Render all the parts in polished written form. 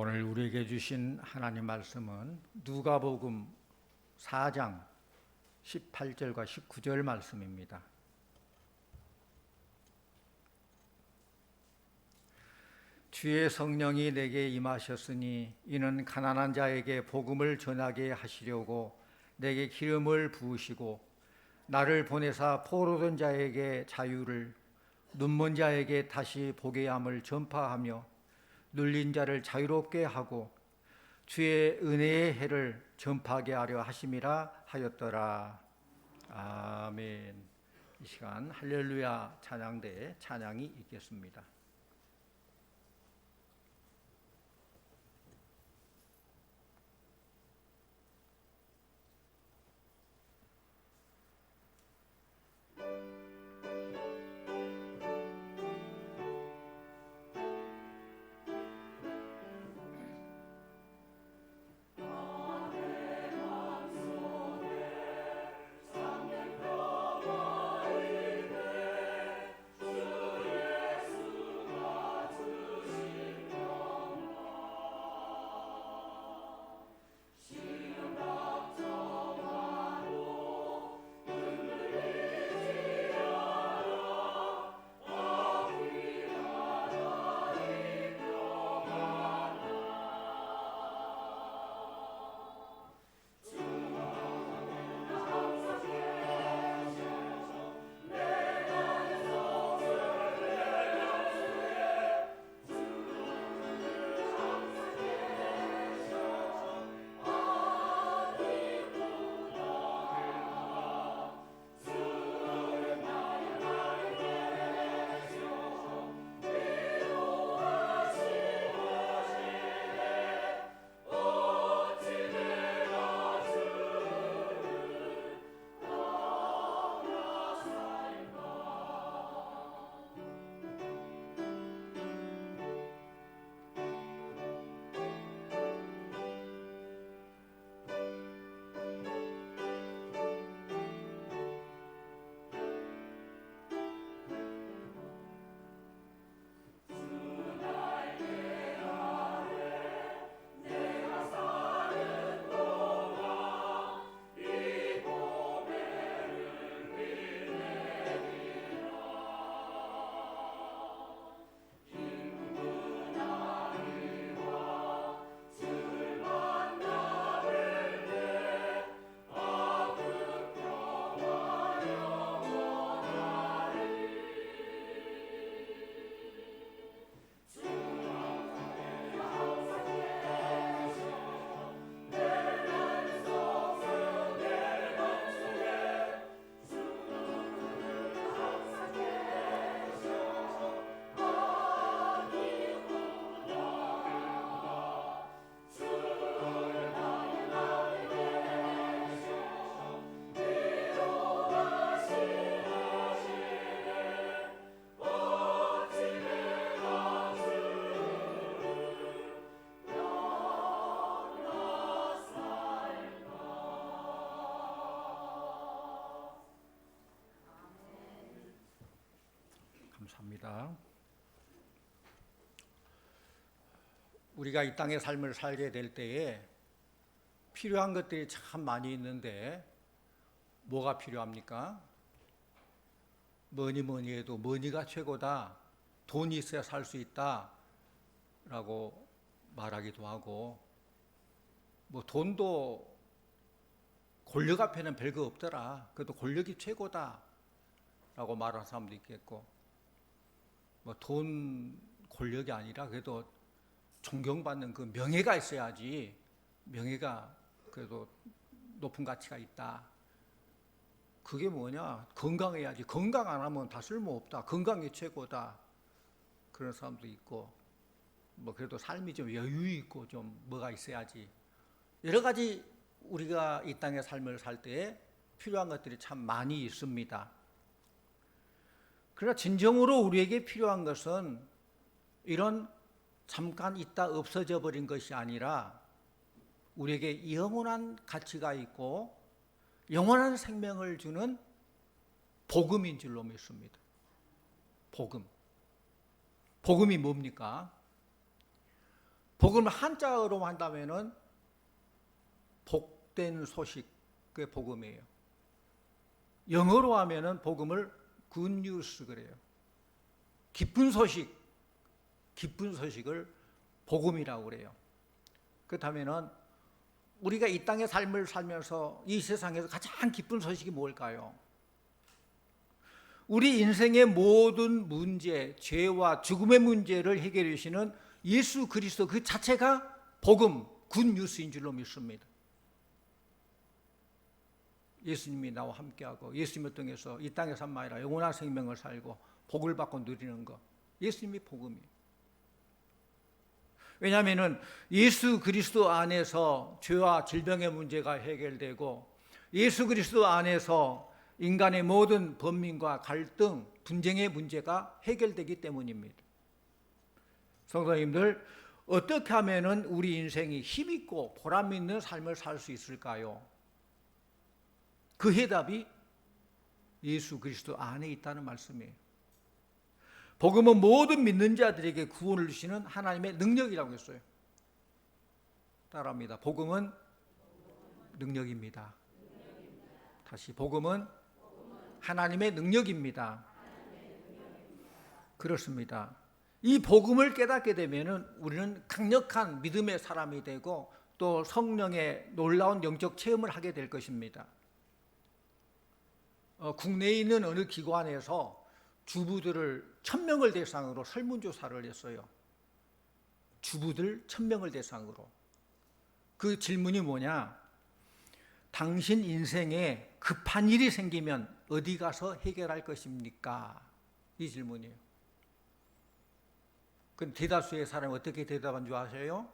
오늘 우리에게 주신 하나님 말씀은 누가복음 4장 18절과 19절 말씀입니다. 주의 성령이 내게 임하셨으니 이는 가난한 자에게 복음을 전하게 하시려고 내게 기름을 부으시고 나를 보내사 포로된 자에게 자유를, 눈먼 자에게 다시 보게 함을 전파하며 눌린 자를 자유롭게 하고 주의 은혜의 해를 전파하게 하려 하심이라 하였더라. 아멘. 이 시간 할렐루야 찬양대에 찬양이 있겠습니다. 감사합니다. 우리가 이 땅의 삶을 살게 될 때에 필요한 것들이 참 많이 있는데 뭐가 필요합니까? 뭐니 해도 머니가 최고다, 돈이 있어야 살 수 있다 라고 말하기도 하고, 뭐 돈도 권력 앞에는 별거 없더라, 그래도 권력이 최고다 라고 말하는 사람도 있겠고, 뭐 돈 권력이 아니라 그래도 존경받는 그 명예가 있어야지, 명예가 그래도 높은 가치가 있다. 그게 뭐냐? 건강해야지, 건강 안 하면 다 쓸모없다, 건강이 최고다, 그런 사람도 있고, 뭐 그래도 삶이 좀 여유 있고 좀 뭐가 있어야지, 여러 가지 우리가 이 땅의 삶을 살 때에 필요한 것들이 참 많이 있습니다. 그러나 진정으로 우리에게 필요한 것은 이런 잠깐 있다 없어져 버린 것이 아니라 우리에게 영원한 가치가 있고 영원한 생명을 주는 복음인 줄로 믿습니다. 복음. 복음이 뭡니까? 복음을 한자어로 한다면은 복된 소식, 그게 복음이에요. 영어로 하면은 복음을 good news 그래요. 기쁜 소식, 기쁜 소식을 복음이라고 그래요. 그렇다면은 우리가 이 땅의 삶을 살면서 이 세상에서 가장 기쁜 소식이 뭘까요? 우리 인생의 모든 문제, 죄와 죽음의 문제를 해결해 주시는 예수 그리스도 그 자체가 복음, 굿뉴스인 줄로 믿습니다. 예수님이 나와 함께하고 예수님을 통해서 이 땅의 삶만 아니라 영원한 생명을 살고 복을 받고 누리는 것, 예수님이 복음이에요. 왜냐하면 예수 그리스도 안에서 죄와 질병의 문제가 해결되고 예수 그리스도 안에서 인간의 모든 번민과 갈등, 분쟁의 문제가 해결되기 때문입니다. 성도님들, 어떻게 하면 우리 인생이 힘있고 보람 있는 삶을 살 수 있을까요? 그 해답이 예수 그리스도 안에 있다는 말씀이에요. 복음은 모든 믿는 자들에게 구원을 주시는 하나님의 능력이라고 했어요. 따라합니다. 복음은 능력입니다. 다시, 복음은 하나님의 능력입니다. 그렇습니다. 이 복음을 깨닫게 되면 우리는 강력한 믿음의 사람이 되고 또 성령의 놀라운 영적 체험을 하게 될 것입니다. 국내에 있는 어느 기관에서 주부들을 1000명을 대상으로 설문조사를 했어요. 주부들 1000명을 대상으로. 그 질문이 뭐냐? 당신 인생에 급한 일이 생기면 어디 가서 해결할 것입니까? 이 질문이에요. 그럼 대다수의 사람이 어떻게 대답한 줄 아세요?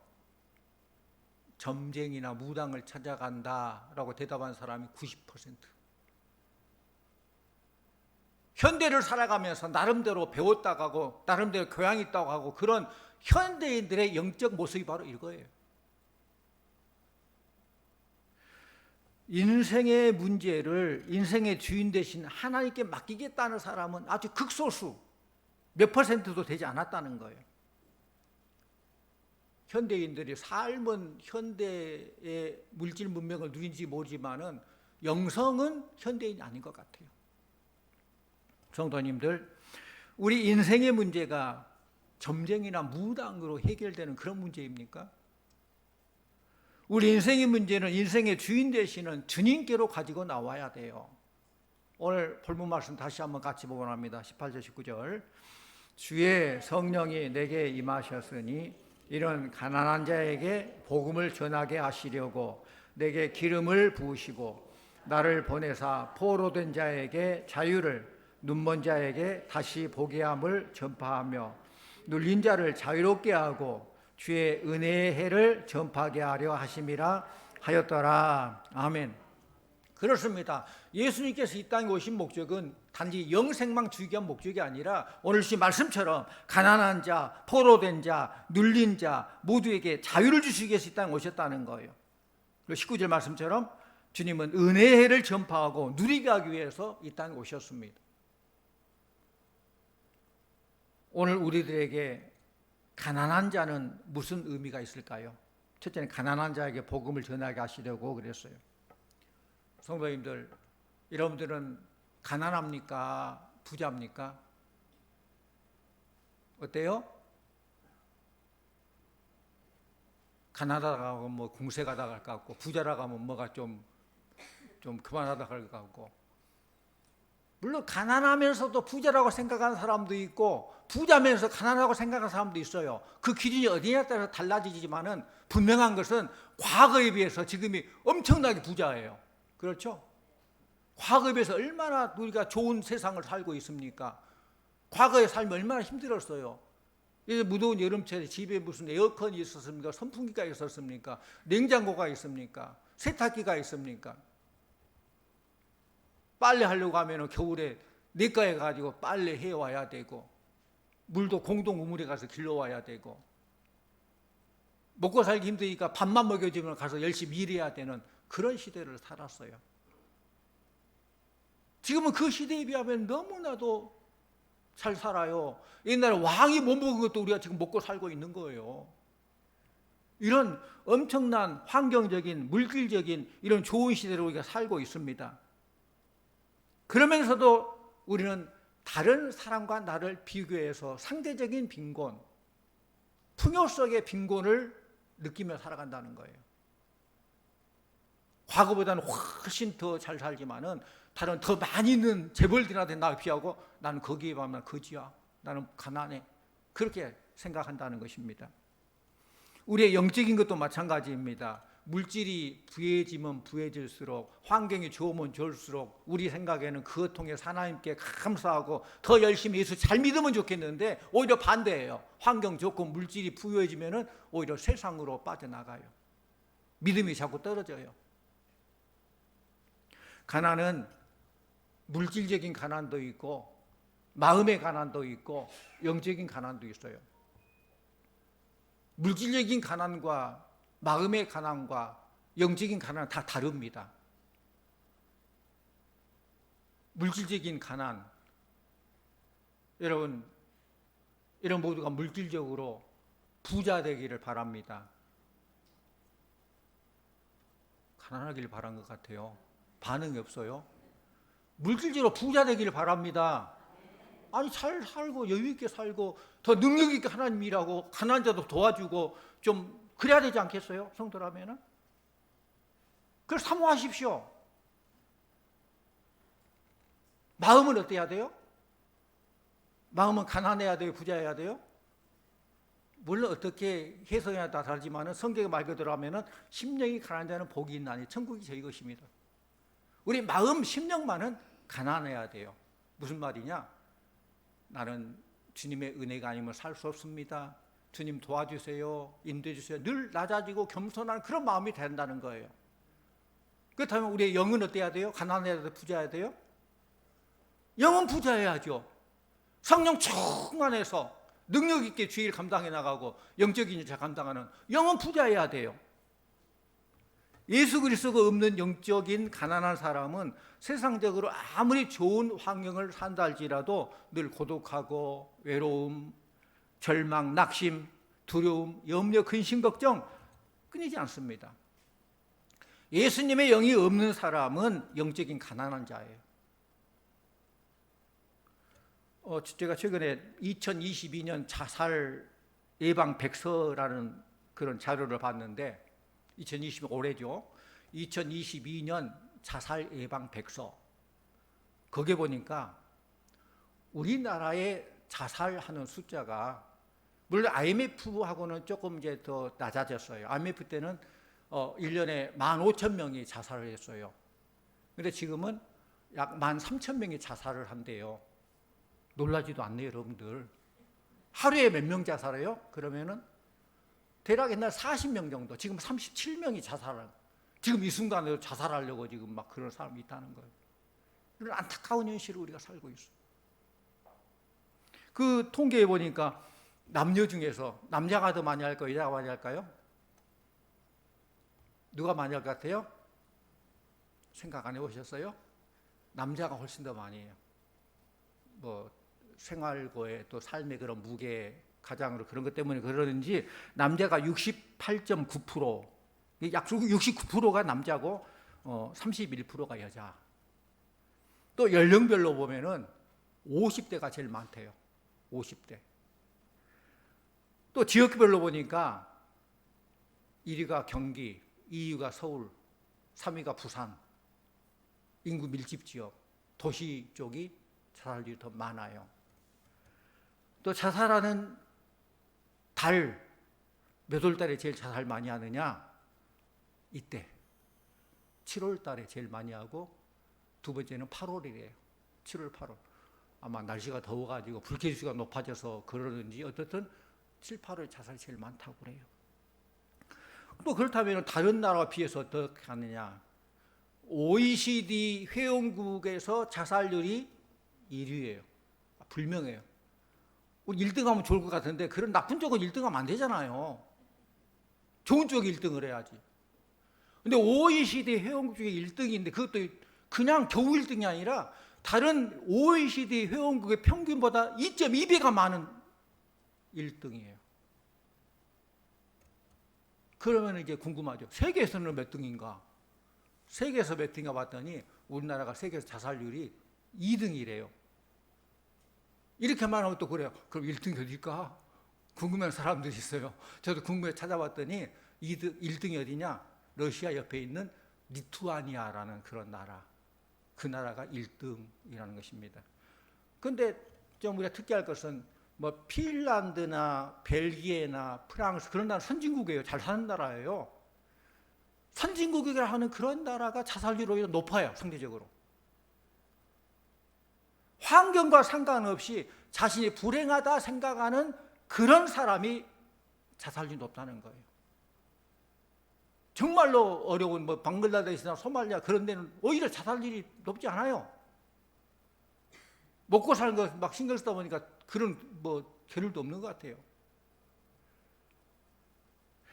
점쟁이나 무당을 찾아간다라고 대답한 사람이 90%. 현대를 살아가면서 나름대로 배웠다고 하고 나름대로 교양이 있다고 하고 그런 현대인들의 영적 모습이 바로 이거예요. 인생의 문제를 인생의 주인 대신 하나님께 맡기겠다는 사람은 아주 극소수, 몇 퍼센트도 되지 않았다는 거예요. 현대인들이 삶은 현대의 물질 문명을 누린지 모르지만은 영성은 현대인이 아닌 것 같아요. 성도님들, 우리 인생의 문제가 점쟁이나 무당으로 해결되는 그런 문제입니까? 우리 인생의 문제는 인생의 주인 되시는 주님께로 가지고 나와야 돼요. 오늘 본문 말씀 다시 한번 같이 보고 합니다. 18절 19절. 주의 성령이 내게 임하셨으니 이런 가난한 자에게 복음을 전하게 하시려고 내게 기름을 부으시고 나를 보내사 포로된 자에게 자유를, 눈먼 자에게 다시 보게 함을 전파하며 눌린 자를 자유롭게 하고 주의 은혜의 해를 전파하게 하려 하심이라 하였더라. 아멘. 그렇습니다. 예수님께서 이 땅에 오신 목적은 단지 영생만 주기 위한 목적이 아니라 오늘 주신 말씀처럼 가난한 자, 포로된 자, 눌린 자 모두에게 자유를 주시기 위해서 이 땅에 오셨다는 거예요. 그리고 19절 말씀처럼 주님은 은혜의 해를 전파하고 누리게 하기 위해서 이 땅에 오셨습니다. 오늘 우리들에게 가난한 자는 무슨 의미가 있을까요? 첫째는 가난한 자에게 복음을 전하게 하시려고 그랬어요. 성도님들, 여러분들은 가난합니까? 부자입니까? 어때요? 가난하다가 하면 뭐 공세 가다 갈 것 같고 부자라고 하면 뭐가 좀 그만하다 갈 것 같고, 물론 가난하면서도 부자라고 생각하는 사람도 있고 부자면서 가난하고 생각하는 사람도 있어요. 그 기준이 어디냐에 따라서 달라지지만은 분명한 것은 과거에 비해서 지금이 엄청나게 부자예요. 그렇죠? 과거에 비해서 얼마나 우리가 좋은 세상을 살고 있습니까? 과거의 삶이 얼마나 힘들었어요. 이제 무더운 여름철에 집에 무슨 에어컨이 있었습니까? 선풍기가 있었습니까? 냉장고가 있습니까? 세탁기가 있습니까? 빨래 하려고 하면 겨울에 내과에 가지고 빨래 해와야 되고, 물도 공동 우물에 가서 길러와야 되고, 먹고 살기 힘드니까 밥만 먹여주면 가서 열심히 일해야 되는 그런 시대를 살았어요. 지금은 그 시대에 비하면 너무나도 잘 살아요. 옛날에 왕이 못 먹은 것도 우리가 지금 먹고 살고 있는 거예요. 이런 엄청난 환경적인, 물질적인 이런 좋은 시대로 우리가 살고 있습니다. 그러면서도 우리는 다른 사람과 나를 비교해서 상대적인 빈곤, 풍요 속의 빈곤을 느끼며 살아간다는 거예요. 과거보다는 훨씬 더 잘 살지만은 다른 더 많이 있는 재벌들한테 나 비하고 나는 거기에 가면 거지야. 나는 가난해. 그렇게 생각한다는 것입니다. 우리의 영적인 것도 마찬가지입니다. 물질이 부해지면 부해질수록, 환경이 좋으면 좋을수록 우리 생각에는 그것 통해 하나님께 감사하고 더 열심히 예수 잘 믿으면 좋겠는데 오히려 반대예요. 환경 좋고 물질이 부유해지면 오히려 세상으로 빠져나가요. 믿음이 자꾸 떨어져요. 가난은 물질적인 가난도 있고 마음의 가난도 있고 영적인 가난도 있어요. 물질적인 가난과 마음의 가난과 영적인 가난은 다 다릅니다. 물질적인 가난, 여러분 모두가 물질적으로 부자 되기를 바랍니다. 가난하기를 바란 것 같아요. 반응이 없어요. 물질적으로 부자 되기를 바랍니다. 아니 잘 살고 여유 있게 살고 더 능력 있게 하나님 일하고 가난한 자도 도와주고 좀 그래야 되지 않겠어요? 성도라면은. 그걸 사모하십시오. 마음은 어때야 돼요? 마음은 가난해야 돼요? 부자해야 돼요? 물론 어떻게 해석해야 다 다르지만 성경의 말 그대로 하면은 심령이 가난한 자는 복이 있나니 천국이 저희 것입니다. 우리 마음 심령만은 가난해야 돼요. 무슨 말이냐? 나는 주님의 은혜가 아니면 살 수 없습니다. 주님 도와주세요. 인도해 주세요. 늘 낮아지고 겸손한 그런 마음이 된다는 거예요. 그렇다면 우리의 영은 어때야 돼요? 가난해야 돼요? 부자해야 돼요? 영은 부자해야죠. 성령 충만해서 능력 있게 주의를 감당해 나가고 영적인 일을 감당하는 영은 부자해야 돼요. 예수 그리스도가 없는 영적인 가난한 사람은 세상적으로 아무리 좋은 환경을 산다 할지라도 늘 고독하고 외로움, 절망, 낙심, 두려움, 염려, 근심, 걱정 끊이지 않습니다. 예수님의 영이 없는 사람은 영적인 가난한 자예요. 제가 최근에 2022년 자살 예방 백서라는 그런 자료를 봤는데 2020년 올해죠. 2022년 자살 예방 백서. 거기에 보니까 우리나라의 자살하는 숫자가 물론 IMF하고는 조금 이제 더 낮아졌어요. IMF 때는 1년에 15,000명이 자살을 했어요. 근데 지금은 약 13,000명이 자살을 한대요. 놀라지도 않네요, 여러분들. 하루에 몇 명 자살해요? 그러면은 대략 옛날 40명 정도, 지금 37명이 자살을, 지금 이 순간에도 자살하려고 지금 막 그런 사람이 있다는 거예요. 이런 안타까운 현실을 우리가 살고 있어요. 그 통계에 보니까 남녀 중에서 남자가 더 많이 할까요? 여자가 많이 할까요? 누가 많이 할 것 같아요? 생각 안 해보셨어요? 남자가 훨씬 더 많이 해요. 뭐 생활고의 또 삶의 그런 무게 가장으로 그런 것 때문에 그러는지 남자가 68.9%, 약 69%가 남자고 31%가 여자. 또 연령별로 보면은 50대가 제일 많대요. 50대. 또 지역별로 보니까 1위가 경기, 2위가 서울, 3위가 부산. 인구 밀집 지역, 도시 쪽이 자살률이 더 많아요. 또 자살하는 달, 몇 월 달에 제일 자살 많이 하느냐? 이때 7월 달에 제일 많이 하고 두 번째는 8월이래요. 7월, 8월. 아마 날씨가 더워가지고 불쾌지수가 높아져서 그러는지 어떻든 7, 8월 자살이 제일 많다고 그래요. 또 그렇다면 다른 나라와 비해서 어떻게 하느냐? OECD 회원국에서 자살률이 1위예요. 불명예요. 1등 하면 좋을 것 같은데 그런 나쁜 쪽은 1등 하면 안 되잖아요. 좋은 쪽이 1등을 해야지. 근데 OECD 회원국 중에 1등인데 그것도 그냥 겨우 1등이 아니라 다른 OECD 회원국의 평균보다 2.2배가 많은 1등이에요. 그러면 이제 궁금하죠. 세계에서는 몇 등인가? 세계에서 몇 등인가 봤더니 우리나라가 세계에서 자살률이 2등이래요. 이렇게만 하면 또 그래요. 그럼 1등이 어딜까? 궁금한 사람들이 있어요. 저도 궁금해 찾아봤더니 1등이 어디냐? 러시아 옆에 있는 리투아니아라는 그런 나라. 그 나라가 1등이라는 것입니다. 그런데 좀 우리가 특이할 것은 뭐 핀란드나 벨기에나 프랑스 그런 나라 선진국이에요. 잘 사는 나라예요. 선진국이라 하는 그런 나라가 자살률이 오히려 높아요. 상대적으로. 환경과 상관없이 자신이 불행하다 생각하는 그런 사람이 자살률이 높다는 거예요. 정말로 어려운 뭐 방글라데시나 소말리아 그런 데는 오히려 자살률이 높지 않아요. 먹고 사는 거 막 신경 쓰다 보니까 그런 뭐 겨를도 없는 것 같아요.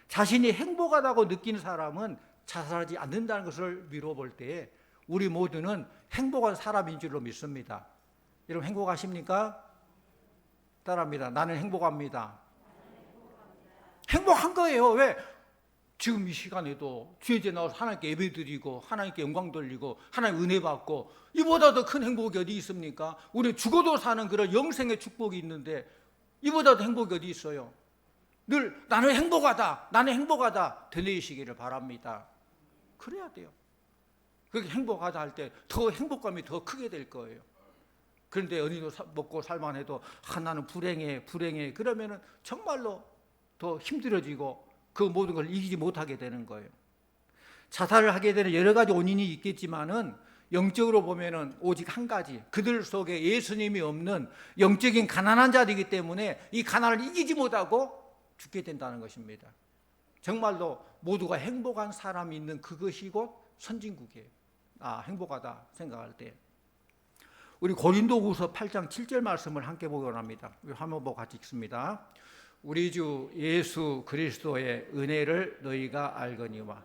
자신이 행복하다고 느끼는 사람은 자살하지 않는다는 것을 미뤄볼 때 우리 모두는 행복한 사람인 줄로 믿습니다. 여러분 행복하십니까? 따라합니다. 나는 행복합니다. 행복한 거예요. 왜? 지금 이 시간에도 주의제 나와서 하나님께 예배드리고 하나님께 영광 돌리고 하나님 은혜 받고 이보다 더 큰 행복이 어디 있습니까? 우리 죽어도 사는 그런 영생의 축복이 있는데 이보다 더 행복이 어디 있어요? 늘 나는 행복하다 되뇌이시기를 바랍니다. 그래야 돼요. 그렇게 행복하다 할 때 더 행복감이 더 크게 될 거예요. 그런데 어디도 먹고 살만 해도 나는 불행해 그러면은 정말로 더 힘들어지고 그 모든 걸 이기지 못하게 되는 거예요. 자살을 하게 되는 여러 가지 원인이 있겠지만은 영적으로 보면은 오직 한 가지, 그들 속에 예수님이 없는 영적인 가난한 자들이기 때문에 이 가난을 이기지 못하고 죽게 된다는 것입니다. 정말로 모두가 행복한 사람이 있는 그것이 곧 선진국이에요. 행복하다 생각할 때. 우리 고린도후서 8장 7절 말씀을 함께 보기 원합니다. 우리 한번 보고 같이 읽습니다. 우리 주 예수 그리스도의 은혜를 너희가 알거니와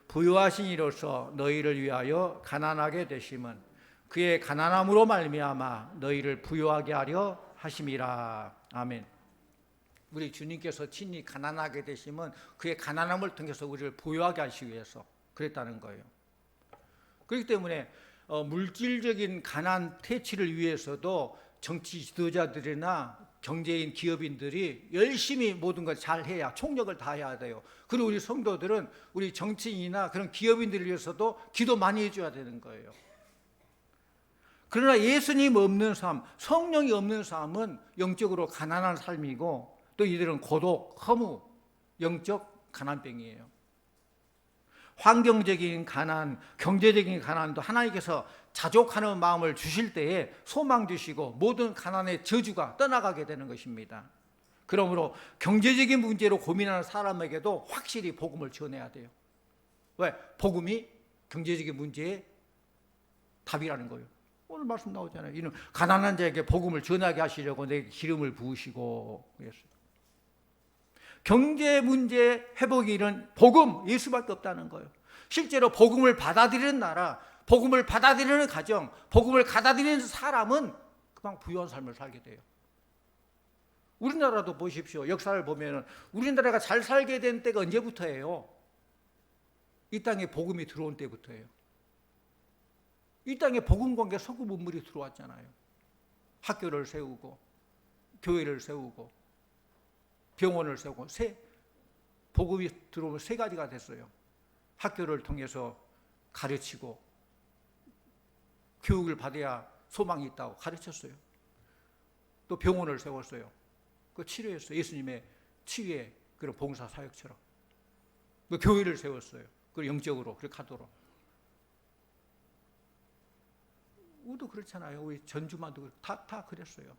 부유하신 이로서 너희를 위하여 가난하게 되심은 그의 가난함으로 말미암아 너희를 부유하게 하려 하심이라. 아멘. 우리 주님께서 친히 가난하게 되심은 그의 가난함을 통해서 우리를 부유하게 하시기 위해서 그랬다는 거예요. 그렇기 때문에 물질적인 가난 퇴치를 위해서도 정치 지도자들이나 경제인 기업인들이 열심히 모든 걸 잘 해야 총력을 다해야 돼요. 그리고 우리 성도들은 우리 정치인이나 그런 기업인들을 위해서도 기도 많이 해줘야 되는 거예요. 그러나 예수님 없는 삶, 성령이 없는 삶은 영적으로 가난한 삶이고 또 이들은 고독, 허무, 영적 가난병이에요. 환경적인 가난, 경제적인 가난도 하나님께서 자족하는 마음을 주실 때에 소망 주시고 모든 가난의 저주가 떠나가게 되는 것입니다. 그러므로 경제적인 문제로 고민하는 사람에게도 확실히 복음을 전해야 돼요. 왜? 복음이 경제적인 문제의 답이라는 거예요. 오늘 말씀 나오잖아요. 이는 가난한 자에게 복음을 전하게 하시려고 내게 기름을 부으시고 그랬어요. 경제 문제 회복의 일은 복음, 예수밖에 없다는 거예요. 실제로 복음을 받아들이는 나라, 복음을 받아들이는 가정, 복음을 받아들이는 사람은 그만 부유한 삶을 살게 돼요. 우리나라도 보십시오. 역사를 보면 우리나라가 잘 살게 된 때가 언제부터예요? 이 땅에 복음이 들어온 때부터예요. 이 땅에 복음 관계 서구 문물이 들어왔잖아요. 학교를 세우고 교회를 세우고 병원을 세우고 복음이 들어오면 세 가지가 됐어요. 학교를 통해서 가르치고 교육을 받아야 소망이 있다고 가르쳤어요. 또 병원을 세웠어요. 그 치료했어요. 예수님의 치유의 그런 봉사 사역처럼. 또 교회를 세웠어요. 그 영적으로 그렇게 하도록. 우리도 그렇잖아요. 우리 전주만도 다 그랬어요.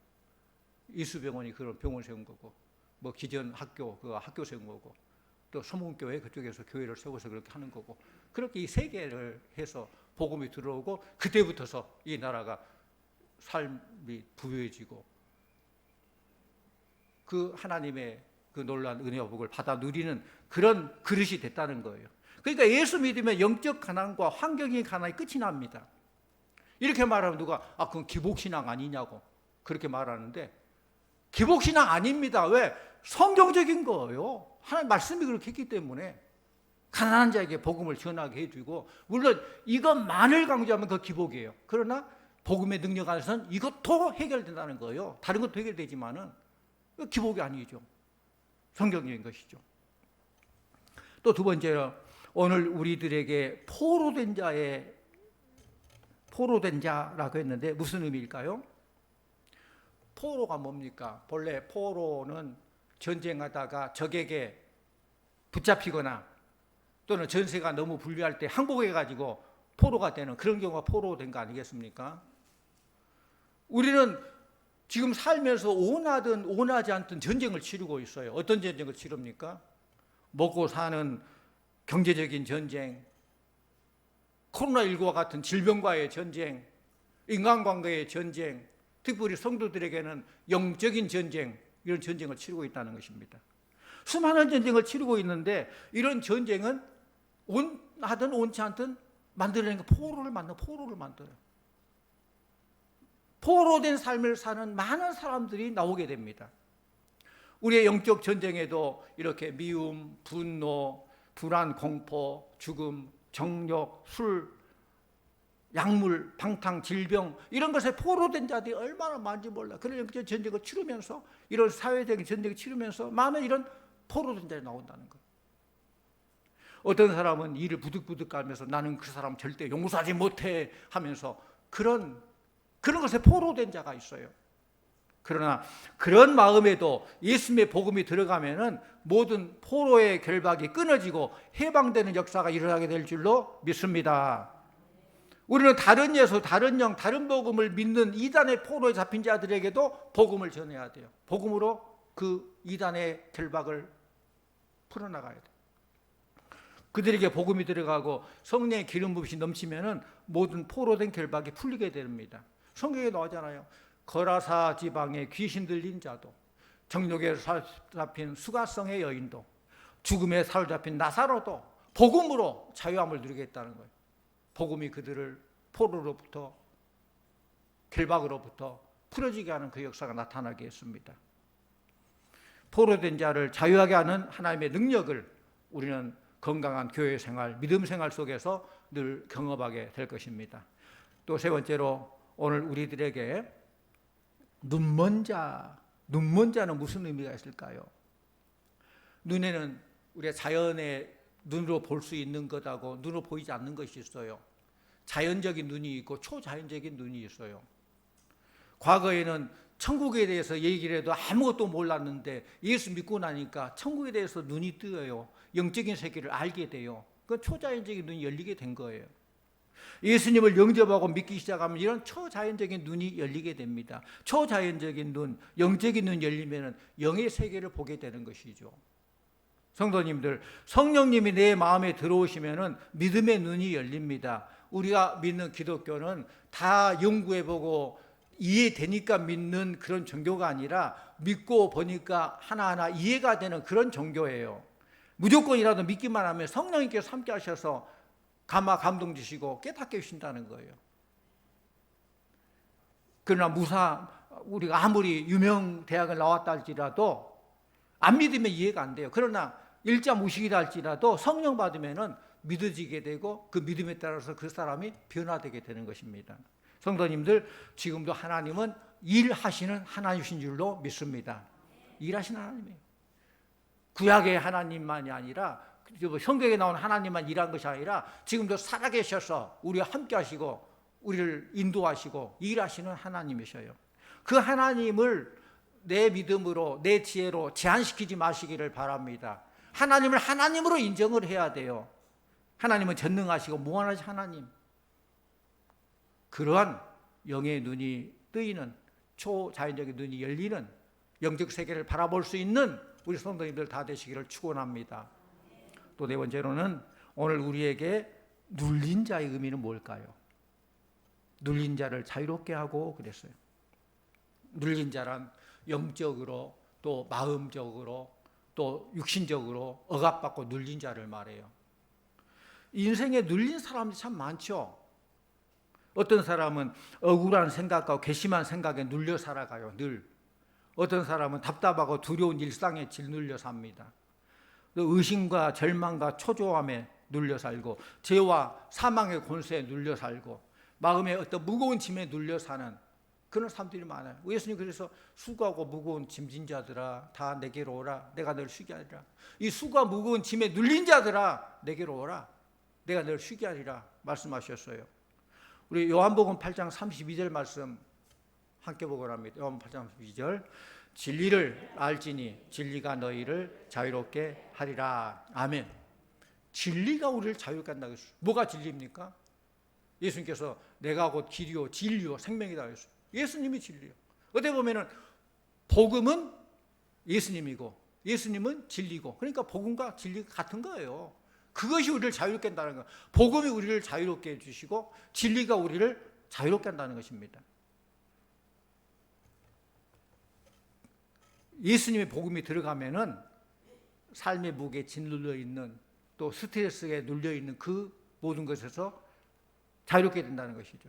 이수병원이 그런 병원 세운 거고, 뭐 기전 학교 그 학교 세운 거고, 또 소문교회 그쪽에서 교회를 세워서 그렇게 하는 거고, 그렇게 이 세 개를 해서 복음이 들어오고 그때부터서 이 나라가 삶이 부유해지고 그 하나님의 그 놀라운 은혜와 복을 받아 누리는 그런 그릇이 됐다는 거예요. 그러니까 예수 믿으면 영적 가난과 환경의 가난이 끝이 납니다. 이렇게 말하면 누가 그건 기복신앙 아니냐고 그렇게 말하는데 기복신앙 아닙니다. 왜? 성경적인 거예요. 하나님 말씀이 그렇게 했기 때문에. 가난한 자에게 복음을 전하게 해주고, 물론 이것만을 강조하면 그 기복이에요. 그러나 복음의 능력 안에서는 이것도 해결된다는 거예요. 다른 것도 해결되지만은 기복이 아니죠. 성경적인 것이죠. 또 두 번째로, 오늘 우리들에게 포로된 자라고 했는데 무슨 의미일까요? 포로가 뭡니까? 본래 포로는 전쟁하다가 적에게 붙잡히거나 또는 전세가 너무 불리할 때 항복해가지고 포로가 되는 그런 경우가 포로된 거 아니겠습니까? 우리는 지금 살면서 원하든 원하지 않든 전쟁을 치르고 있어요. 어떤 전쟁을 치릅니까? 먹고 사는 경제적인 전쟁, 코로나19와 같은 질병과의 전쟁, 인간관계의 전쟁, 특별히 성도들에게는 영적인 전쟁, 이런 전쟁을 치르고 있다는 것입니다. 수많은 전쟁을 치르고 있는데 이런 전쟁은 원하든 원치 않든 만들어내는 포로를 만들어요. 포로된 삶을 사는 많은 사람들이 나오게 됩니다. 우리의 영적 전쟁에도 이렇게 미움, 분노, 불안, 공포, 죽음, 정욕, 술, 약물, 방탕, 질병, 이런 것에 포로된 자들이 얼마나 많은지 몰라. 그런 영적 전쟁을 치르면서, 이런 사회적인 전쟁을 치르면서 많은 이런 포로된 자들이 나온다는 거예요. 어떤 사람은 이를 부득부득 가면서 나는 그 사람 절대 용서하지 못해 하면서 그런 것에 포로된 자가 있어요. 그러나 그런 마음에도 예수님의 복음이 들어가면은 모든 포로의 결박이 끊어지고 해방되는 역사가 일어나게 될 줄로 믿습니다. 우리는 다른 예수, 다른 영, 다른 복음을 믿는 이단의 포로에 잡힌 자들에게도 복음을 전해야 돼요. 복음으로 그 이단의 결박을 풀어나가야 돼요. 그들에게 복음이 들어가고 성령의 기름 부으심이 넘치면은 모든 포로된 결박이 풀리게 됩니다. 성경에 나오잖아요. 거라사 지방에 귀신 들린 자도, 정욕에 사로잡힌 수가성의 여인도, 죽음에 사로잡힌 나사로도 복음으로 자유함을 누리겠다는 거예요. 복음이 그들을 포로로부터, 결박으로부터 풀어지게 하는 그 역사가 나타나게 했습니다. 포로된 자를 자유하게 하는 하나님의 능력을 우리는 건강한 교회 생활, 믿음 생활 속에서 늘 경험하게 될 것입니다. 또 세 번째로, 오늘 우리들에게 눈먼 자는 무슨 의미가 있을까요? 눈에는 우리가 자연의 눈으로 볼 수 있는 것하고 눈으로 보이지 않는 것이 있어요. 자연적인 눈이 있고 초자연적인 눈이 있어요. 과거에는 천국에 대해서 얘기를 해도 아무것도 몰랐는데 예수 믿고 나니까 천국에 대해서 눈이 뜨여요. 영적인 세계를 알게 돼요. 그건 초자연적인 눈이 열리게 된 거예요. 예수님을 영접하고 믿기 시작하면 이런 초자연적인 눈이 열리게 됩니다. 초자연적인 눈, 영적인 눈이 열리면 영의 세계를 보게 되는 것이죠. 성도님들, 성령님이 내 마음에 들어오시면 믿음의 눈이 열립니다. 우리가 믿는 기독교는 다 연구해보고 이해되니까 믿는 그런 종교가 아니라 믿고 보니까 하나하나 이해가 되는 그런 종교예요. 무조건이라도 믿기만 하면 성령님께서 함께 하셔서 감동 주시고 깨닫게 해주신다는 거예요. 그러나 우리가 아무리 유명 대학을 나왔다 할지라도 안 믿으면 이해가 안 돼요. 그러나 일자 무식이라 할지라도 성령 받으면은 믿어지게 되고 그 믿음에 따라서 그 사람이 변화되게 되는 것입니다. 성도님들, 지금도 하나님은 일하시는 하나님이신 줄로 믿습니다. 일하시는 하나님이에요. 구약의 하나님만이 아니라, 성경에 나온 하나님만 일한 것이 아니라 지금도 살아계셔서 우리와 함께 하시고 우리를 인도하시고 일하시는 하나님이셔요. 그 하나님을 내 믿음으로, 내 지혜로 제한시키지 마시기를 바랍니다. 하나님을 하나님으로 인정을 해야 돼요. 하나님은 전능하시고 무한하신 하나님. 그러한 영의 눈이 뜨이는, 초자연적인 눈이 열리는 영적 세계를 바라볼 수 있는 우리 성도님들 다 되시기를 축원합니다. 또 네 번째로는, 오늘 우리에게 눌린 자의 의미는 뭘까요? 눌린 자를 자유롭게 하고 그랬어요. 눌린 자란 영적으로 또 마음적으로 또 육신적으로 억압받고 눌린 자를 말해요. 인생에 눌린 사람들이 참 많죠. 어떤 사람은 억울한 생각과 괘씸한 생각에 눌려 살아가요. 늘. 어떤 사람은 답답하고 두려운 일상에 짓눌려 삽니다. 또 의심과 절망과 초조함에 눌려 살고 죄와 사망의 권세에 눌려 살고 마음의 어떤 무거운 짐에 눌려 사는 그런 사람들이 많아요. 예수님 그래서 수고하고 무거운 짐진 자들아 다 내게로 오라. 내가 너를 쉬게 하리라. 이 수고와 무거운 짐에 눌린 자들아 내게로 오라. 내가 너를 쉬게 하리라 말씀하셨어요. 우리 요한복음 8장 32절 말씀 함께 보고라 합니다. 요한 8장 32절 진리를 알지니 진리가 너희를 자유롭게 하리라. 아멘. 진리가 우리를 자유롭게 한다고 했어요. 뭐가 진리입니까? 예수님께서 내가 곧 길이요 진리요 생명이다 했어요. 예수님이 진리요. 어떻게 보면은 복음은 예수님이고 예수님은 진리고 그러니까 복음과 진리가 같은 거예요. 그것이 우리를 자유롭게 한다는 거예요. 복음이 우리를 자유롭게 해주시고 진리가 우리를 자유롭게 한다는 것입니다. 예수님의 복음이 들어가면은 삶의 무게에 짓눌려 있는 또 스트레스에 눌려 있는 그 모든 것에서 자유롭게 된다는 것이죠.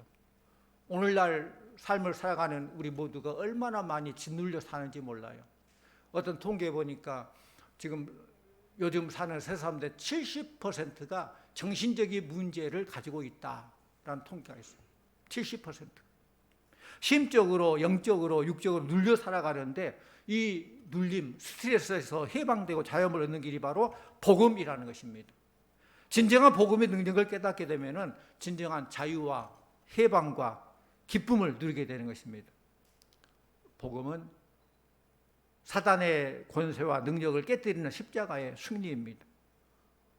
오늘날 삶을 살아가는 우리 모두가 얼마나 많이 짓눌려 사는지 몰라요. 어떤 통계에 보니까 지금 요즘 사는 세 사람들 70%가 정신적인 문제를 가지고 있다라는 통계가 있어요. 70%. 심적으로, 영적으로, 육적으로 눌려 살아가는데 이 눌림, 스트레스에서 해방되고 자유함을 얻는 길이 바로 복음이라는 것입니다. 진정한 복음의 능력을 깨닫게 되면은 진정한 자유와 해방과 기쁨을 누리게 되는 것입니다. 복음은 사단의 권세와 능력을 깨뜨리는 십자가의 승리입니다.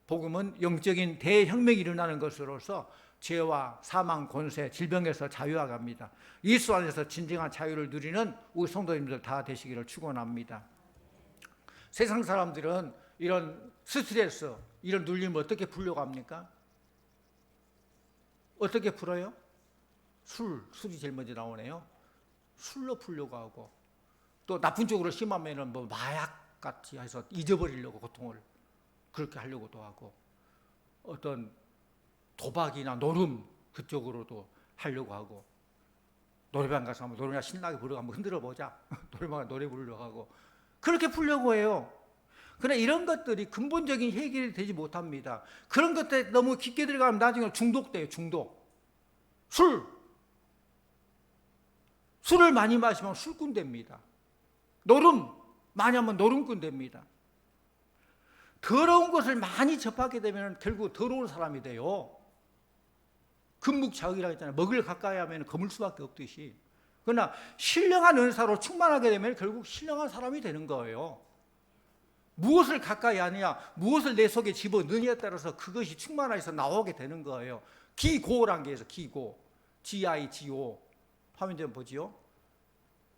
복음은 영적인 대혁명이 일어나는 것으로서 죄와 사망, 권세, 질병에서 자유하게 합니다. 예수 안에서 진정한 자유를 누리는 우리 성도님들 다 되시기를 축원합니다. 세상 사람들은 이런 스트레스, 이런 눌림을 어떻게 풀려고 합니까? 어떻게 풀어요? 술이 제일 먼저 나오네요. 술로 풀려고 하고 또 나쁜 쪽으로 심하면은 뭐 마약 같이 해서 잊어버리려고 고통을 그렇게 하려고도 하고 어떤 도박이나 노름 그쪽으로도 하려고 하고 노래방 가서 한번 노래나 신나게 부르고 한번 흔들어 보자 노래방에 노래 부르려고 하고 그렇게 풀려고 해요. 그러나 이런 것들이 근본적인 해결이 되지 못합니다. 그런 것들에 너무 깊게 들어가면 나중에 중독돼요. 중독. 술을 많이 마시면 술꾼 됩니다. 노름 많이 하면 노름꾼 됩니다. 더러운 것을 많이 접하게 되면 결국 더러운 사람이 돼요. 금묵자극이라고 했잖아요. 먹을 가까이 하면 거물 수밖에 없듯이. 그러나 신령한 은사로 충만하게 되면 결국 신령한 사람이 되는 거예요. 무엇을 가까이 하느냐, 무엇을 내 속에 집어넣느냐에 따라서 그것이 충만해서 나오게 되는 거예요. 기고라는 게 있어요. 기고. G-I-G-O. 화면 좀 보지요.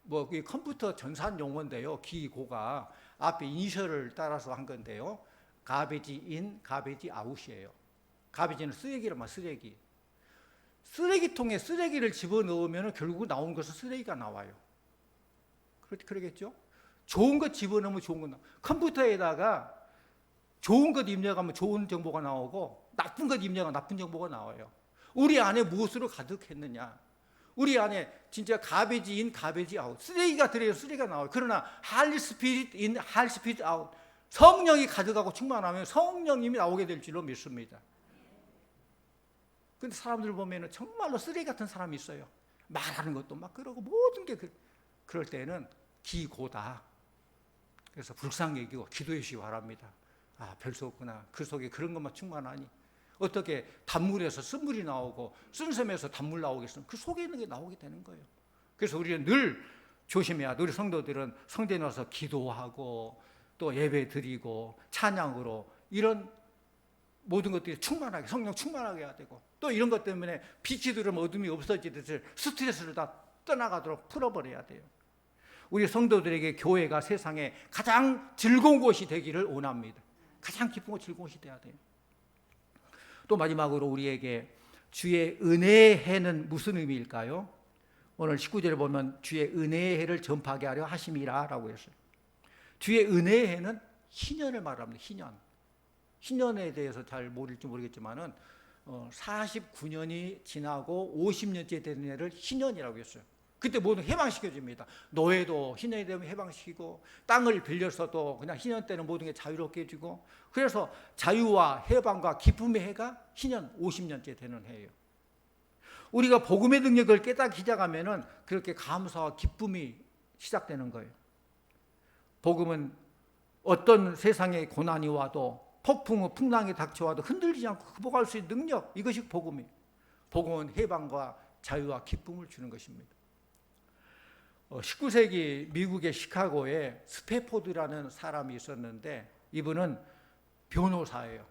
뭐 컴퓨터 전산 용어인데요. 기고가 앞에 이니셜을 따라서 한 건데요. 가베지 인, 가베지 아웃이에요. 가베지는 쓰레기란 쓰레기. 쓰레기통에 쓰레기를 집어넣으면 결국 나온 것은 쓰레기가 나와요. 그러겠죠? 좋은 것 집어넣으면 좋은 것 나와요. 컴퓨터에다가 좋은 것 입력하면 좋은 정보가 나오고 나쁜 것 입력하면 나쁜 정보가 나와요. 우리 안에 무엇으로 가득했느냐? 우리 안에 진짜 가베지 인, 가베지 아웃. 쓰레기가 들어요. 쓰레기가 나와요. 그러나 할리 스피릿 인, 할리 스피릿 아웃. 성령이 가득하고 충만하면 성령님이 나오게 될 줄로 믿습니다. 근데 사람들 보면은 정말로 쓰레기 같은 사람이 있어요. 말하는 것도 막 그러고 모든 게 그럴 때는 기고다. 그래서 불쌍히 여기고 기도해 주시기 바랍니다. 아, 별 수 없구나. 그 속에 그런 것만 충만하니. 어떻게 단물에서 쓴물이 나오고 쓴샘에서 단물 나오겠습니까? 그 속에 있는 게 나오게 되는 거예요. 그래서 우리는 늘 조심해야 돼. 우리 성도들은 성전에 와서 기도하고 또 예배 드리고 찬양으로 이런 모든 것들이 충만하게 성령 충만하게 해야 되고 또 이런 것 때문에 빛이 들어오면 어둠이 없어지듯이 스트레스를 다 떠나가도록 풀어버려야 돼요. 우리 성도들에게 교회가 세상에 가장 즐거운 곳이 되기를 원합니다. 가장 기쁘고 즐거운 곳이 돼야 돼요. 또 마지막으로 우리에게 주의 은혜의 해는 무슨 의미일까요? 오늘 19절에 보면 주의 은혜의 해를 전파하게 하려 하심이라 라고 했어요. 주의 은혜의 해는 희년을 말합니다. 희년에 대해서 잘 모를지 모르겠지만은 49년이 지나고 50년째 되는 해를 희년이라고 했어요. 그때 모든 해방시켜줍니다. 노예도 희년이 되면 해방시키고, 땅을 빌려서도 그냥 희년 때는 모든 게 자유롭게 해주고, 그래서 자유와 해방과 기쁨의 해가 희년 50년째 되는 해예요. 우리가 복음의 능력을 깨닫기 시작하면은 그렇게 감사와 기쁨이 시작되는 거예요. 복음은 어떤 세상의 고난이 와도, 폭풍, 풍랑이 닥쳐와도 흔들리지 않고 극복할 수 있는 능력, 이것이 복음이에요. 복음은 해방과 자유와 기쁨을 주는 것입니다. 19세기 미국의 시카고에 스패포드라는 사람이 있었는데, 이분은 변호사예요.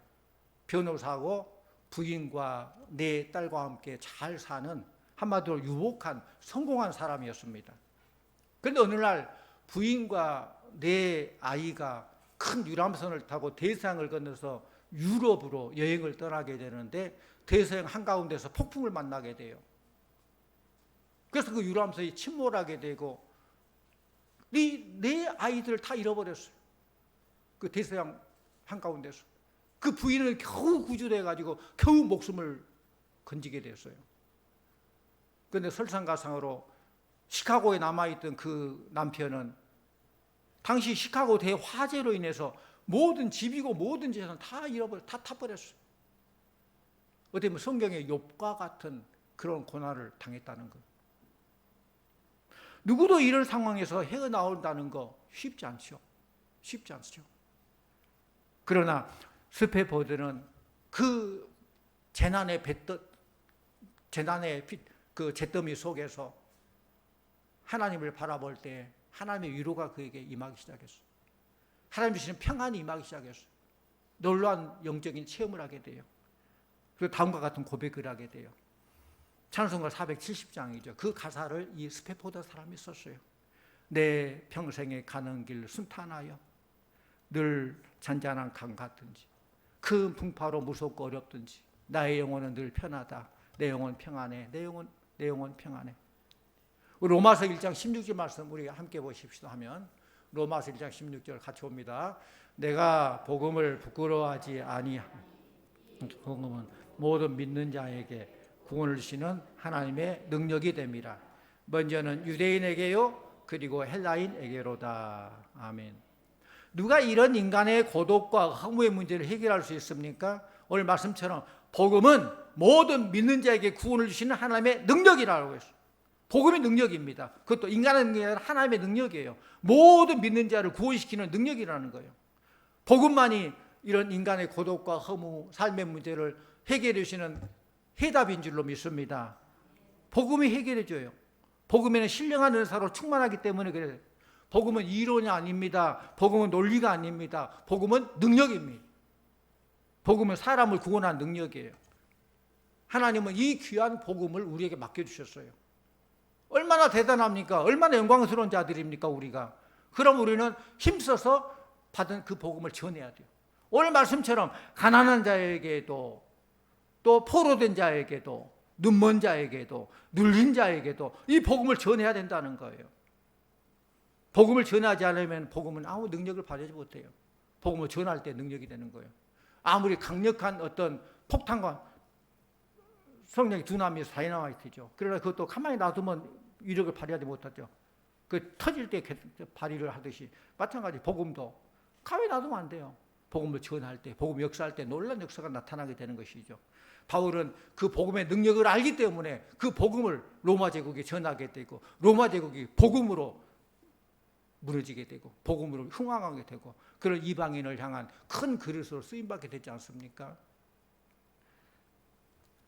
변호사고 부인과 네 딸과 함께 잘 사는, 한마디로 유복한 성공한 사람이었습니다. 그런데 어느 날 부인과 네 아이가 큰 유람선을 타고 대서양을 건너서 유럽으로 여행을 떠나게 되는데, 대서양 한가운데서 폭풍을 만나게 돼요. 그래서 그 유람선이 침몰하게 되고 네 아이들을 다 잃어버렸어요. 그 대서양 한가운데서. 그 부인은 겨우 구조돼가지고 겨우 목숨을 건지게 됐어요. 그런데 설상가상으로 시카고에 남아있던 그 남편은 당시 시카고 대화재로 인해서 모든 집이고 모든 재산 다 잃어버렸어요. 다 타버렸어요. 어떻게 보면 성경의 욥과 같은 그런 고난을 당했다는 거예요. 누구도 이런 상황에서 헤어나온다는 거 쉽지 않죠. 쉽지 않죠. 그러나 스패포드는 그 재난의 그 잿더미 속에서 하나님을 바라볼 때 하나님의 위로가 그에게 임하기 시작했어요. 하나님 주시는 평안이 임하기 시작했어요. 놀라운 영적인 체험을 하게 돼요. 그리고 다음과 같은 고백을 하게 돼요. 찬송가 470장이죠. 그 가사를 이 스패포드 사람이 썼어요. 내 평생에 가는 길 순탄하여 늘 잔잔한 강 같든지, 큰 풍파로 무섭고 어렵든지 나의 영혼은 늘 편하다. 내 영혼 평안해. 내 영혼 평안해. 로마서 1장 16절 말씀 우리 함께 보십시다 하면, 로마서 1장 16절 같이 봅니다. 내가 복음을 부끄러워하지 아니함. 복음은 모든 믿는 자에게 구원을 주시는 하나님의 능력이 됨이라. 먼저는 유대인에게요, 그리고 헬라인에게로다. 아멘. 누가 이런 인간의 고독과 허무의 문제를 해결할 수 있습니까? 오늘 말씀처럼 복음은 모든 믿는 자에게 구원을 주시는 하나님의 능력이라고 했어요. 복음이 능력입니다. 그것도 인간의 능력이 아니라 하나님의 능력이에요. 모든 믿는 자를 구원시키는 능력이라는 거예요. 복음만이 이런 인간의 고독과 허무, 삶의 문제를 해결해 주시는 해답인 줄로 믿습니다. 복음이 해결해 줘요. 복음에는 신령한 은사로 충만하기 때문에 그래요. 복음은 이론이 아닙니다. 복음은 논리가 아닙니다. 복음은 능력입니다. 복음은 사람을 구원하는 능력이에요. 하나님은 이 귀한 복음을 우리에게 맡겨주셨어요. 얼마나 대단합니까? 얼마나 영광스러운 자들입니까 우리가? 그럼 우리는 힘써서 받은 그 복음을 전해야 돼요. 오늘 말씀처럼 가난한 자에게도, 또 포로된 자에게도, 눈먼 자에게도, 눌린 자에게도 이 복음을 전해야 된다는 거예요. 복음을 전하지 않으면 복음은 아무 능력을 발휘하지 못해요. 복음을 전할 때 능력이 되는 거예요. 아무리 강력한 어떤 폭탄과 성령이 두나미 다이너마이트죠. 그러나 그것도 가만히 놔두면 위력을 발휘하지 못하죠. 그 터질 때 발휘를 하듯이 마찬가지 복음도 가만히 놔두면 안 돼요. 복음을 전할 때, 복음 역사할 때 놀라운 역사가 나타나게 되는 것이죠. 바울은 그 복음의 능력을 알기 때문에 그 복음을 로마 제국에 전하게 되고, 로마 제국이 복음으로 무너지게 되고, 복음으로 흥황하게 되고, 그런 이방인을 향한 큰 그릇으로 쓰임받게 되지 않습니까?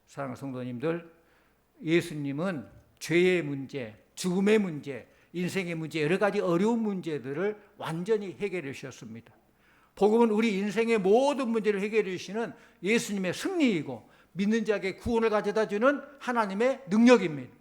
사랑하는 성도님들, 예수님은 죄의 문제, 죽음의 문제, 인생의 문제, 여러 가지 어려운 문제들을 완전히 해결해 주셨습니다. 복음은 우리 인생의 모든 문제를 해결해 주시는 예수님의 승리이고, 믿는 자에게 구원을 가져다 주는 하나님의 능력입니다.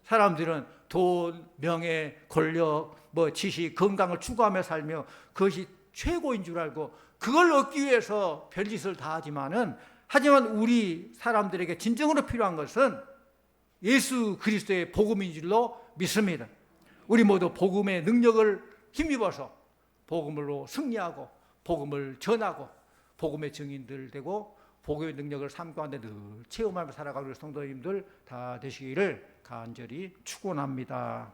사람들은 돈, 명예, 권력, 지식, 건강을 추구하며 살며 그것이 최고인 줄 알고 그걸 얻기 위해서 별짓을 다 하지만 우리 사람들에게 진정으로 필요한 것은 예수 그리스도의 복음인 줄로 믿습니다. 우리 모두 복음의 능력을 힘입어서 복음으로 승리하고 복음을 전하고 복음의 증인들 되고 복음의 능력을 삶 가운데 늘 체험하며 살아가는 성도님들 다 되시기를 간절히 축원합니다.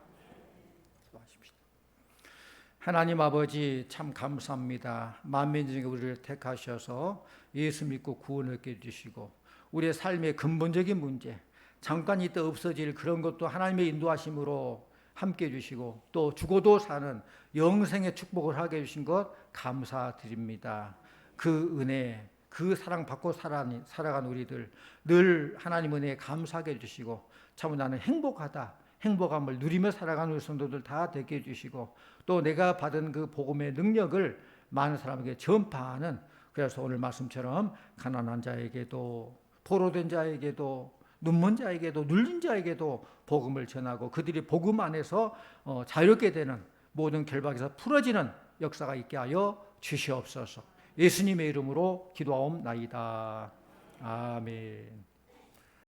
하나님 아버지 참 감사합니다. 만민 중에 우리를 택하셔서 예수 믿고 구원을 얻게 해주시고 우리의 삶의 근본적인 문제 잠깐 있다 없어질 그런 것도 하나님의 인도하심으로 함께 해주시고 또 죽어도 사는 영생의 축복을 하게 해주신 것 감사드립니다. 그 은혜 그 사랑 받고 살아간 우리들 늘 하나님 은혜에 감사하게 해주시고 참 나는 행복함을 누리며 살아가는 우리 성도들 다 되게 해주시고 또 내가 받은 그 복음의 능력을 많은 사람에게 전파하는 그래서 오늘 말씀처럼 가난한 자에게도 포로된 자에게도 눈먼 자에게도 눌린 자에게도 복음을 전하고 그들이 복음 안에서 자유롭게 되는 모든 결박에서 풀어지는 역사가 있게 하여 주시옵소서. 예수님의 이름으로 기도하옵나이다. 아멘.